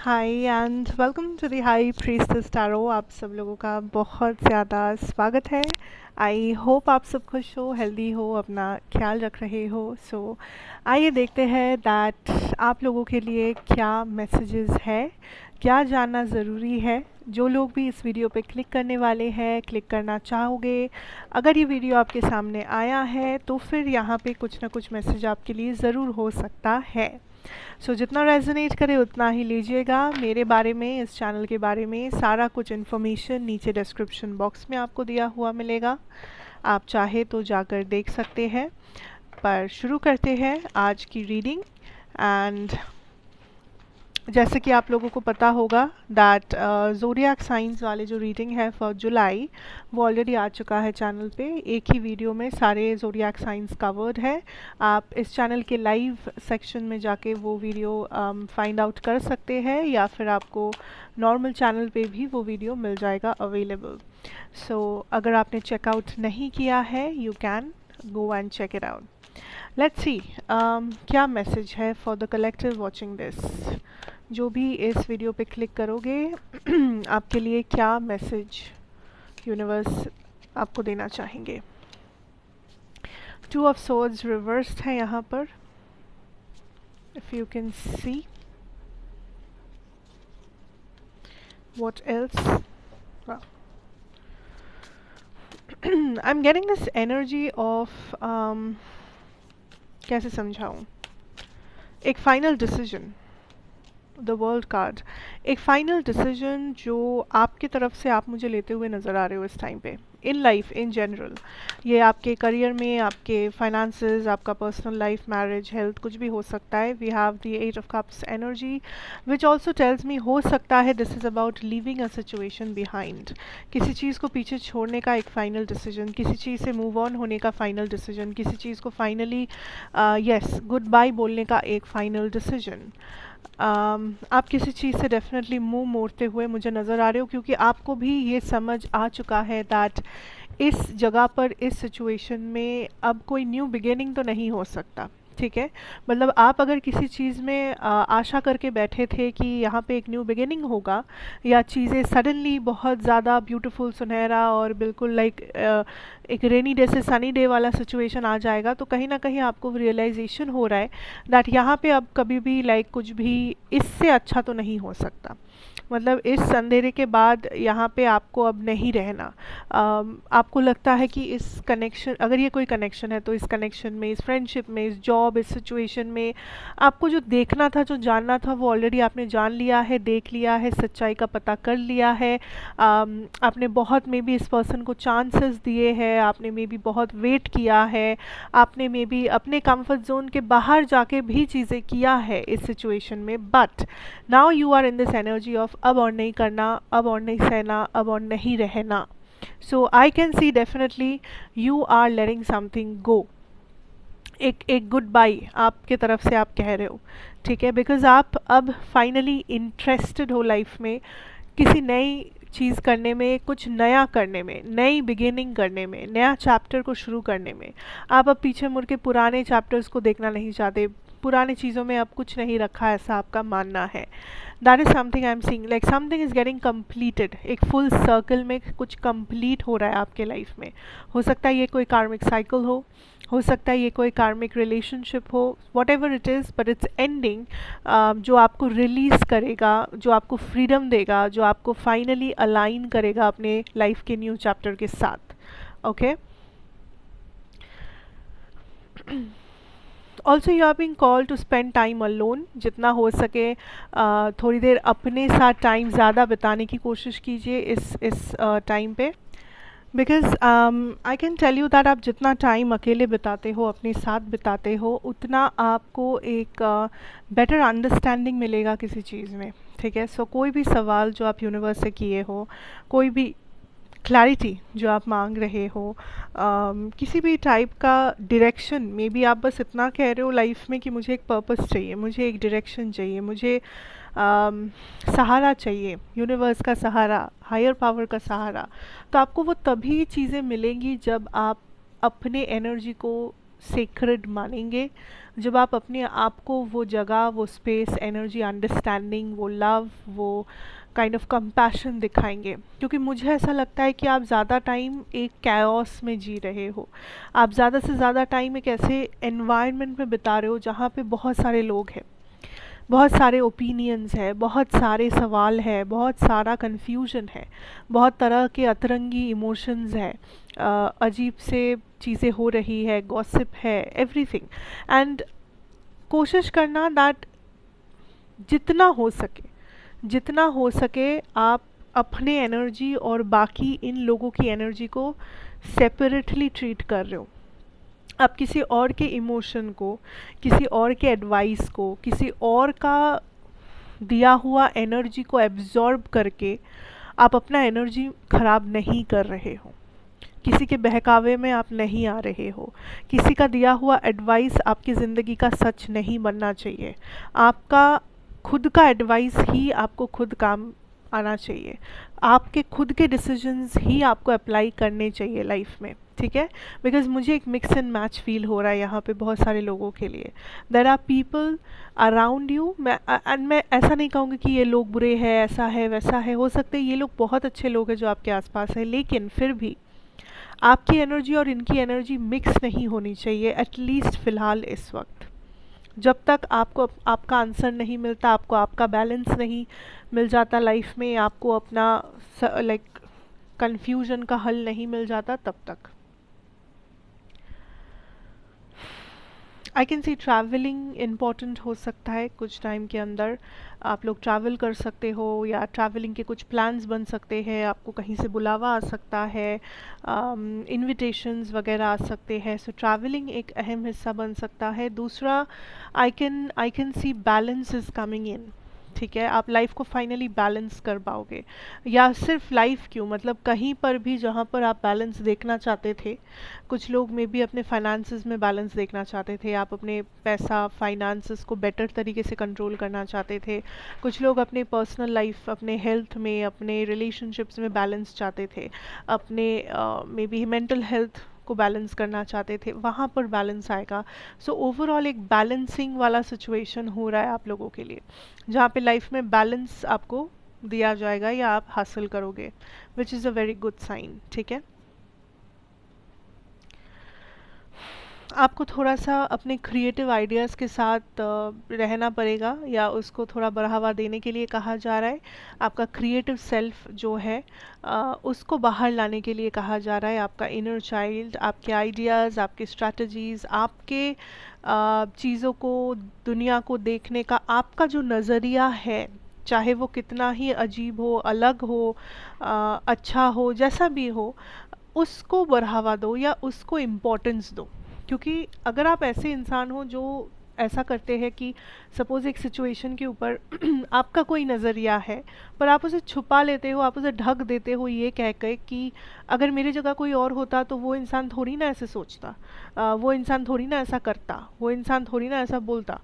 Hi and welcome to the high priestess tarot. आप सब लोगों का बहुत ज़्यादा स्वागत है। आई होप आप सब खुश हो, हेल्दी हो, अपना ख्याल रख रहे हो। आइए देखते हैं दैट आप लोगों के लिए क्या मैसेजेस है, क्या जानना ज़रूरी है। जो लोग भी इस वीडियो पे क्लिक करने वाले हैं, क्लिक करना चाहोगे, अगर ये वीडियो आपके सामने आया है तो फिर यहाँ पे कुछ ना कुछ मैसेज आपके लिए ज़रूर हो सकता है। जितना रेजोनेट करे उतना ही लीजिएगा। मेरे बारे में, इस चैनल के बारे में सारा कुछ इन्फॉर्मेशन नीचे डिस्क्रिप्शन बॉक्स में आपको दिया हुआ मिलेगा। आप चाहे तो जाकर देख सकते हैं। पर शुरू करते हैं आज की रीडिंग। एंड जैसे कि आप लोगों को पता होगा दैट ज़ोडिएक साइंस वाले जो रीडिंग है फॉर जुलाई वो ऑलरेडी आ चुका है चैनल पे। एक ही वीडियो में सारे ज़ोडिएक साइंस कवर्ड है। आप इस चैनल के लाइव सेक्शन में जाके वो वीडियो फाइंड आउट कर सकते हैं, या फिर आपको नॉर्मल चैनल पे भी वो वीडियो मिल जाएगा अवेलेबल। अगर आपने चेकआउट नहीं किया है, you can go and check it out. Let's see क्या मैसेज है for the collective watching this. जो भी इस वीडियो पे क्लिक करोगे आपके लिए क्या मैसेज यूनिवर्स आपको देना चाहेंगे। टू ऑफ सोर्ड्स रिवर्स्ड है यहाँ पर, if you can see. What else? I am getting this energy of, कैसे समझाऊं, एक final decision. The world card, एक फाइनल डिसीजन जो आपकी तरफ से आप मुझे लेते हुए नज़र आ रहे हो इस टाइम पे, इन लाइफ इन जनरल। ये आपके करियर में, आपके फाइनेंसेस, आपका पर्सनल लाइफ, मैरिज, हेल्थ, कुछ भी हो सकता है। We have the eight of cups energy which also tells me, हो सकता है this is about living a situation behind. किसी चीज़ को पीछे छोड़ने का एक फ़ाइनल डिसीजन, किसी चीज़ से मूव ऑन होने का फ़ाइनल डिसीजन, किसी चीज़ को फाइनली यस गुड बाय बोलने का एक फ़ाइनल डिसीजन। आप किसी चीज़ से डेफिनेटली मुंह मोड़ते हुए मुझे नज़र आ रहे हो, क्योंकि आपको भी ये समझ आ चुका है दैट इस जगह पर, इस सिचुएशन में अब कोई न्यू बिगिनिंग तो नहीं हो सकता। ठीक है, मतलब आप अगर किसी चीज़ में आशा करके बैठे थे कि यहाँ पे एक न्यू बिगिनिंग होगा, या चीज़ें सडनली बहुत ज़्यादा ब्यूटीफुल, सुनहरा और बिल्कुल लाइक एक रेनी डे से सनी डे वाला सिचुएशन आ जाएगा, तो कहीं ना कहीं आपको रियलाइजेशन हो रहा है दैट यहाँ पे अब कभी भी लाइक कुछ भी इससे अच्छा तो नहीं हो सकता। मतलब इस अंधेरे के बाद यहाँ पे आपको अब नहीं रहना। आपको लगता है कि इस कनेक्शन, अगर ये कोई कनेक्शन है तो इस कनेक्शन में, इस फ्रेंडशिप में, इस जॉब, इस सिचुएशन में आपको जो देखना था, जो जानना था, वो ऑलरेडी आपने जान लिया है, देख लिया है, सच्चाई का पता कर लिया है। आपने बहुत मे बी इस पर्सन को चांसेस दिए हैं, आपने मे बी बहुत वेट किया है, आपने मे बी अपने कंफर्ट जोन के बाहर जाके भी चीज़ें किया है इस सिचुएशन में। But now you are in this energy of अब और नहीं करना, अब और नहीं सहना, अब और नहीं रहना। So I can see definitely you are letting something go. एक गुड बाय आपके तरफ से आप कह रहे हो, ठीक है, बिकॉज आप अब फाइनली इंटरेस्टेड हो लाइफ में, किसी नई चीज़ करने में, कुछ नया करने में, नई बिगिनिंग करने में, नया चैप्टर को शुरू करने में। आप अब पीछे मुड़ के पुराने चैप्टर्स को देखना नहीं चाहते, पुरानी चीज़ों में अब कुछ नहीं रखा, ऐसा आपका मानना है। That is something I am seeing, like something is getting completed. एक फुल सर्कल में कुछ कंप्लीट हो रहा है आपके लाइफ में। हो सकता है ये कोई कार्मिक साइकिल हो सकता है ये कोई कार्मिक रिलेशनशिप हो, what ever it is, but it's ending, जो आपको रिलीज़ करेगा, जो आपको फ्रीडम देगा, जो आपको फाइनली अलाइन करेगा अपने लाइफ के न्यू चैप्टर के साथ। Okay, also you are being called to spend time alone. जितना हो सके थोड़ी देर अपने साथ टाइम ज़्यादा बिताने की कोशिश कीजिए इस टाइम पे, because I can tell you that आप जितना टाइम अकेले बिताते हो, अपने साथ बिताते हो, उतना आपको एक बेटर अंडरस्टैंडिंग मिलेगा किसी चीज़ में। ठीक है, कोई भी सवाल जो आप यूनिवर्स से किए हो, कोई भी क्लैरिटी जो आप मांग रहे हो, किसी भी टाइप का डायरेक्शन, मे बी आप बस इतना कह रहे हो लाइफ में कि मुझे एक पर्पस चाहिए, मुझे एक डायरेक्शन चाहिए, मुझे सहारा चाहिए, यूनिवर्स का सहारा, हायर पावर का सहारा, तो आपको वो तभी चीज़ें मिलेंगी जब आप अपने एनर्जी को सेक्रेड मानेंगे, जब आप अपने आप को वो जगह, वो स्पेस, एनर्जी, अंडरस्टैंडिंग, वो लव, वो काइंड ऑफ कंपैशन दिखाएंगे। क्योंकि मुझे ऐसा लगता है कि आप ज़्यादा टाइम एक कैओस में जी रहे हो, आप ज़्यादा से ज़्यादा टाइम एक ऐसे एनवायरनमेंट में बिता रहे हो जहाँ पे बहुत सारे लोग हैं, बहुत सारे ओपिनियंस है, बहुत सारे सवाल है, बहुत सारा कन्फ्यूजन है, बहुत तरह के अतरंगी इमोशंस है, अजीब से चीज़ें हो रही है, गॉसिप है, एवरीथिंग। एंड कोशिश करना दैट जितना हो सके, जितना हो सके आप अपने एनर्जी और बाकी इन लोगों की एनर्जी को सेपरेटली ट्रीट कर रहे हो। आप किसी और के इमोशन को, किसी और के एडवाइस को, किसी और का दिया हुआ एनर्जी को एब्जॉर्ब करके आप अपना एनर्जी ख़राब नहीं कर रहे हो, किसी के बहकावे में आप नहीं आ रहे हो, किसी का दिया हुआ एडवाइस आपकी ज़िंदगी का सच नहीं बनना चाहिए। आपका खुद का एडवाइस ही आपको खुद काम आना चाहिए, आपके खुद के डिसीजंस ही आपको अप्लाई करने चाहिए लाइफ में, ठीक है। बिकॉज मुझे एक मिक्स एंड मैच फील हो रहा है यहाँ पे बहुत सारे लोगों के लिए। There are people around you, मैं ऐसा नहीं कहूँगी कि ये लोग बुरे हैं, ऐसा है वैसा है, हो सकता है ये लोग बहुत अच्छे लोग हैं जो आपके आसपास है, लेकिन फिर भी आपकी एनर्जी और इनकी एनर्जी मिक्स नहीं होनी चाहिए, एटलीस्ट फ़िलहाल इस वक्त। जब तक आपको आपका आंसर नहीं मिलता, आपको आपका बैलेंस नहीं मिल जाता लाइफ में, आपको अपना लाइक कंफ्यूजन का हल नहीं मिल जाता, तब तक। आई कैन सी ट्रैवलिंग इम्पॉर्टेंट हो सकता है कुछ टाइम के अंदर। आप लोग ट्रैवल कर सकते हो, या ट्रैवलिंग के कुछ प्लान्स बन सकते हैं, आपको कहीं से बुलावा आ सकता है, इनविटेशंस वगैरह आ सकते हैं। सो ट्रैवलिंग एक अहम हिस्सा बन सकता है। दूसरा, आई can C balance is coming in, ठीक है। आप लाइफ को फाइनली बैलेंस कर पाओगे, या सिर्फ लाइफ क्यों, मतलब कहीं पर भी जहाँ पर आप बैलेंस देखना चाहते थे। कुछ लोग मे बी अपने फाइनेंसेस में बैलेंस देखना चाहते थे, आप अपने पैसा फाइनेंसेस को बेटर तरीके से कंट्रोल करना चाहते थे। कुछ लोग अपने पर्सनल लाइफ, अपने हेल्थ में, अपने रिलेशनशिप्स में बैलेंस चाहते थे, अपने मे बी मेंटल हेल्थ को बैलेंस करना चाहते थे, वहाँ पर बैलेंस आएगा। सो ओवरऑल एक बैलेंसिंग वाला सिचुएशन हो रहा है आप लोगों के लिए, जहाँ पे लाइफ में बैलेंस आपको दिया जाएगा या आप हासिल करोगे, which is a very good sign, ठीक है। आपको थोड़ा सा अपने क्रिएटिव आइडियाज़ के साथ रहना पड़ेगा, या उसको थोड़ा बढ़ावा देने के लिए कहा जा रहा है। आपका क्रिएटिव सेल्फ जो है उसको बाहर लाने के लिए कहा जा रहा है। आपका इनर चाइल्ड, आपके आइडियाज़, आपके स्ट्रैटेजीज़, आपके चीज़ों को, दुनिया को देखने का आपका जो नज़रिया है, चाहे वो कितना ही अजीब हो, अलग हो, अच्छा हो, जैसा भी हो, उसको बढ़ावा दो या उसको इम्पोर्टेंस दो। क्योंकि अगर आप ऐसे इंसान हो जो ऐसा करते हैं कि सपोज़ एक सिचुएशन के ऊपर आपका कोई नज़रिया है, पर आप उसे छुपा लेते हो, आप उसे ढक देते हो ये कह के कि अगर मेरी जगह कोई और होता तो वो इंसान थोड़ी ना ऐसे सोचता, वो इंसान थोड़ी ना ऐसा करता, वो इंसान थोड़ी ना ऐसा बोलता।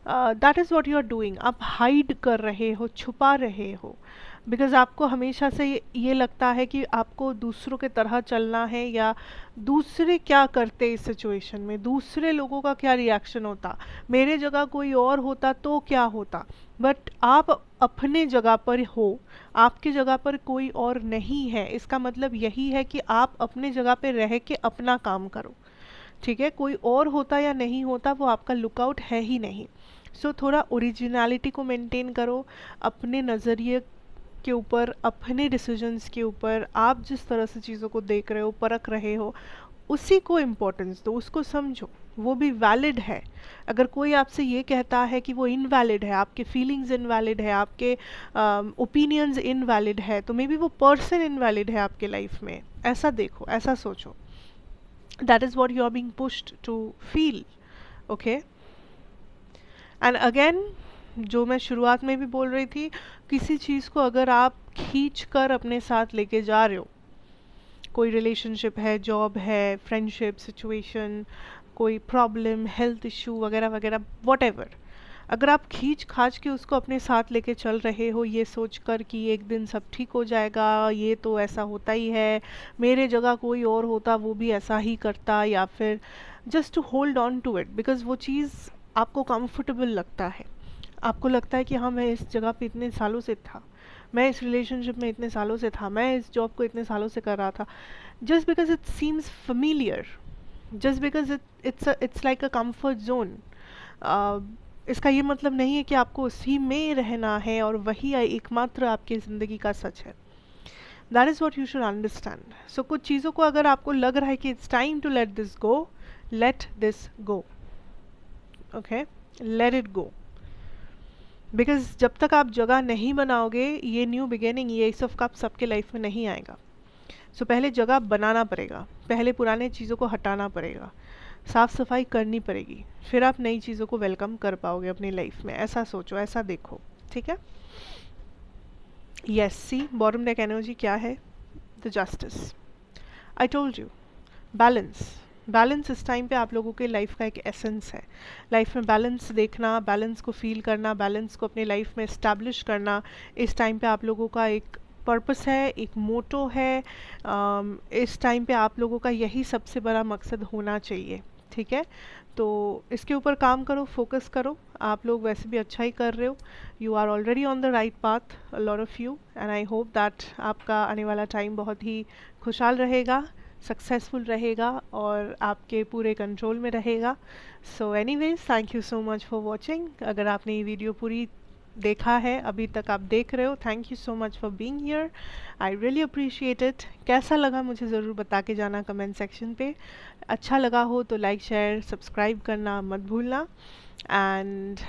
That is what you are doing. आप हाइड कर रहे हो, छुपा रहे हो, बिकॉज़ आपको हमेशा से ये लगता है कि आपको दूसरों के तरह चलना है, या दूसरे क्या करते इस सिचुएशन में, दूसरे लोगों का क्या रिएक्शन होता, मेरे जगह कोई और होता तो क्या होता। बट आप अपने जगह पर हो, आपकी जगह पर कोई और नहीं है, इसका मतलब यही है कि आप अपने जगह पे रह के अपना काम करो, ठीक है। कोई और होता या नहीं होता वो आपका लुकआउट है ही नहीं। सो थोड़ा ओरिजिनलिटी को मेंटेन करो, अपने नज़रिए के ऊपर, अपने डिसीजंस के ऊपर, आप जिस तरह से चीज़ों को देख रहे हो, परख रहे हो, उसी को इम्पोर्टेंस दो, उसको समझो, वो भी वैलिड है। अगर कोई आपसे ये कहता है कि वो इनवैलिड है, आपके फीलिंग्स इनवैलिड है, आपके ओपिनियंस इनवैलिड है, तो मे बी वो पर्सन इनवैलिड है आपके लाइफ में। ऐसा देखो, ऐसा सोचो। That is what you are being pushed to feel, okay. And again, जो मैं शुरुआत में भी बोल रही थी, किसी चीज़ को अगर आप खींच कर अपने साथ लेके जा रहे हो, कोई रिलेशनशिप है, जॉब है, फ्रेंडशिप सिचुएशन, कोई प्रॉब्लम, हेल्थ इशू वगैरह वगैरह, वॉट एवर, अगर आप खींच खाच के उसको अपने साथ लेके चल रहे हो ये सोच कर कि एक दिन सब ठीक हो जाएगा, ये तो ऐसा होता ही है, मेरे जगह कोई और होता वो भी ऐसा ही करता, या फिर just to hold on to it, because वो चीज़ आपको कंफर्टेबल लगता है, आपको लगता है कि हाँ मैं इस जगह पे इतने सालों से था, मैं इस रिलेशनशिप में इतने सालों से था, मैं इस जॉब को इतने सालों से कर रहा था, just because it seems familiar, just because it's like a comfort zone, इसका ये मतलब नहीं है कि आपको उसी में रहना है और वही एकमात्र आपकी ज़िंदगी का सच है। That is what you should understand. So कुछ चीज़ों को अगर आपको लग रहा है कि it's time to let this go, let this go, okay, let it go. Because जब तक आप जगह नहीं बनाओगे, ये न्यू बिगिनिंग, ये एस ऑफ कप सबके लाइफ में नहीं आएगा। सो पहले जगह बनाना पड़ेगा, पहले पुराने चीज़ों को हटाना पड़ेगा, साफ सफाई करनी पड़ेगी, फिर आप नई चीज़ों को वेलकम कर पाओगे अपनी लाइफ में। ऐसा सोचो, ऐसा देखो, ठीक है। यस, सी बॉटम डेक एनर्जी क्या है? The justice. I told you, balance. Balance इस टाइम पे आप लोगों के लाइफ का एक एसेंस है। लाइफ में बैलेंस देखना, बैलेंस को फील करना, बैलेंस को अपनी लाइफ में इस्टेब्लिश करना, इस टाइम पे आप लोगों का एक पर्पस है, एक मोटो है। इस टाइम पे आप लोगों का यही सबसे बड़ा मकसद होना चाहिए, ठीक है। तो इसके ऊपर काम करो, फोकस करो। आप लोग वैसे भी अच्छा ही कर रहे हो, you are already on the right path, a lot of you, and I hope that आपका आने वाला टाइम बहुत ही खुशहाल रहेगा, सक्सेसफुल रहेगा और आपके पूरे कंट्रोल में रहेगा। So anyways, thank you so much for watching. अगर आपने ये वीडियो पूरी देखा है, अभी तक आप देख रहे हो, thank you so much for being here, I really appreciate it. कैसा लगा मुझे ज़रूर बता के जाना कमेंट सेक्शन पे। अच्छा लगा हो तो लाइक शेयर सब्सक्राइब करना मत भूलना, एंड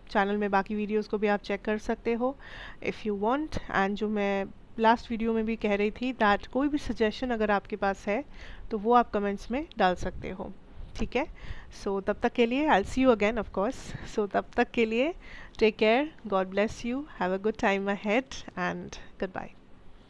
चैनल में बाकी वीडियोस को भी आप चेक कर सकते हो इफ़ यू वांट। एंड जो मैं लास्ट वीडियो में भी कह रही थी दैट कोई भी सजेशन अगर आपके पास है तो वो आप कमेंट्स में डाल सकते हो, ठीक है। सो तब तक के लिए, I see you again of course. So तब तक के लिए take care, God bless you, have a good time ahead and good bye.